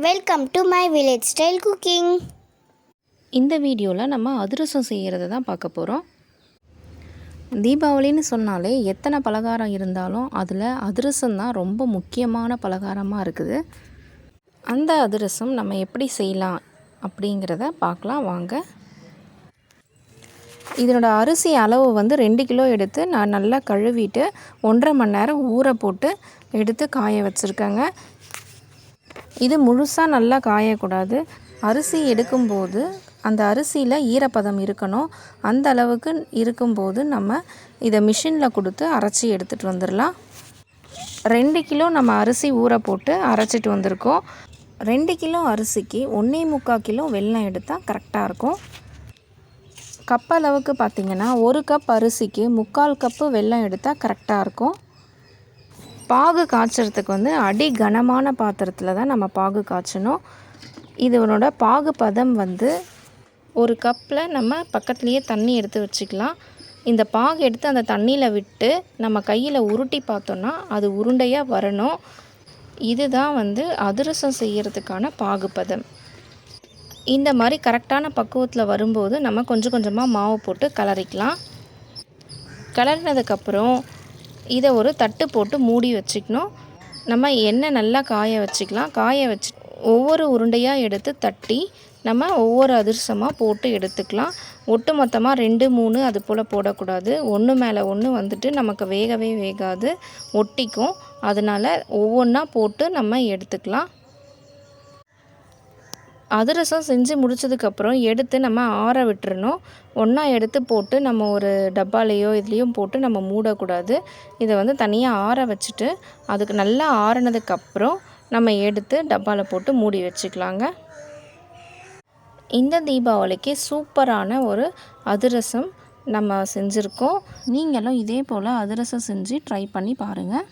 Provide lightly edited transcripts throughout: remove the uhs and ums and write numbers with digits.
Welcome to my village style cooking. இந்த வீடியோவில் நம்ம அதிரசம் செய்கிறது தான் பார்க்க போகிறோம். தீபாவளின்னு சொன்னாலே எத்தனை பலகாரம் இருந்தாலும் அதில் அதிரசம் தான் ரொம்ப முக்கியமான பலகாரமாக இருக்குது. அந்த அதிரசம் நம்ம எப்படி செய்யலாம் அப்படிங்கிறத பார்க்கலாம் வாங்க. இதனோட அரிசி அளவு 2 கிலோ எடுத்து நான் நல்லா கழுவிட்டு 1.5 மணி நேரம் ஊற போட்டு எடுத்து காய வச்சுருக்கேங்க. இது முழுசாக நல்லா காயக்கூடாது. அரிசி எடுக்கும்போது அந்த அரிசியில் ஈரப்பதம் இருக்கணும். அந்த அளவுக்கு இருக்கும்போது நம்ம இதை மிஷினில் கொடுத்து அரைச்சி எடுத்துகிட்டு வந்துடலாம். 2 கிலோ நம்ம அரிசி ஊற போட்டு அரைச்சிட்டு வந்திருக்கோம். 2 கிலோ அரிசிக்கு 1.25 கிலோ வெல்லம் எடுத்தால் கரெக்டாக இருக்கும். கப் அளவுக்கு பார்த்திங்கன்னா 1 கப் அரிசிக்கு 3/4 கப்பு வெல்லம் எடுத்தால் கரெக்டாக இருக்கும். பாகு காய்ச்சறதுக்கு அடி கனமான பாத்திரத்தில் தான் நம்ம பாகு காய்ச்சணும். இதனோட பாகு பதம் ஒரு கப்பில் நம்ம பக்கத்துலேயே தண்ணி எடுத்து வச்சுக்கலாம். இந்த பாகு எடுத்து அந்த தண்ணியில் விட்டு நம்ம கையில் உருட்டி பார்த்தோன்னா அது உருண்டையாக வரணும். இதுதான் அதிரசம் செய்கிறதுக்கான பாகு பதம். இந்த மாதிரி கரெக்டான பக்குவத்தில் வரும்போது நம்ம கொஞ்சம் கொஞ்சமாக மாவு போட்டு கிளறிக்கலாம். கிளறினதுக்கப்புறம் இதை ஒரு தட்டு போட்டு மூடி வச்சுக்கணும். நம்ம எண்ணெய் நல்லா காய வச்சுக்கலாம். காய வச்சு ஒவ்வொரு உருண்டையாக எடுத்து தட்டி நம்ம ஒவ்வொரு அதிரசமாக போட்டு எடுத்துக்கலாம். ஒட்டு மொத்தமாக 2, 3 அது போல் போடக்கூடாது. ஒன்று மேலே ஒன்று நமக்கு வேகவே வேகாது, ஒட்டிக்கும். அதனால் ஒவ்வொன்றா போட்டு நம்ம எடுத்துக்கலாம். அதிரசம் செஞ்சு முடித்ததுக்கப்புறம் எடுத்து நம்ம ஆற விட்டுறணும். ஒன்றா எடுத்து போட்டு நம்ம ஒரு டப்பாலையோ இதுலேயும் போட்டு நம்ம மூடக்கூடாது. இதை தனியாக ஆற வச்சுட்டு அதுக்கு நல்லா ஆறினதுக்கப்புறம் நம்ம எடுத்து டப்பாவில் போட்டு மூடி வச்சுக்கலாங்க. இந்த தீபாவளிக்கு சூப்பரான ஒரு அதிரசம் நம்ம செஞ்சுருக்கோம். நீங்களும் இதே போல் அதிரசம் செஞ்சு ட்ரை பண்ணி பாருங்கள்.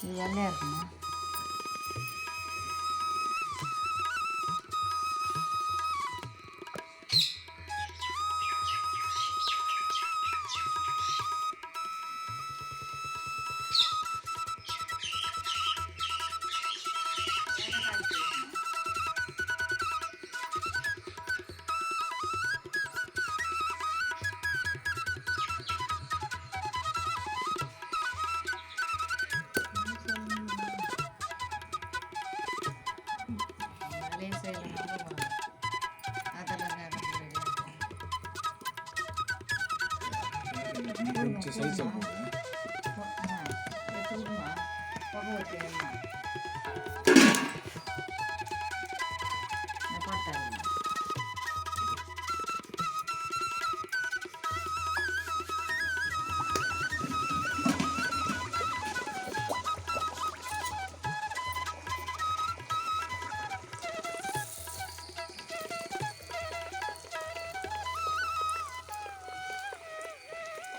இது வெள்ளையாக இருக்குமா? கொஞ்சம் சைஸாக போடுங்க.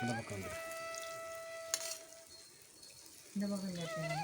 இந்த பக்கம் வந்து இந்த பக்கம் கேட்டேன்.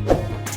Thank you.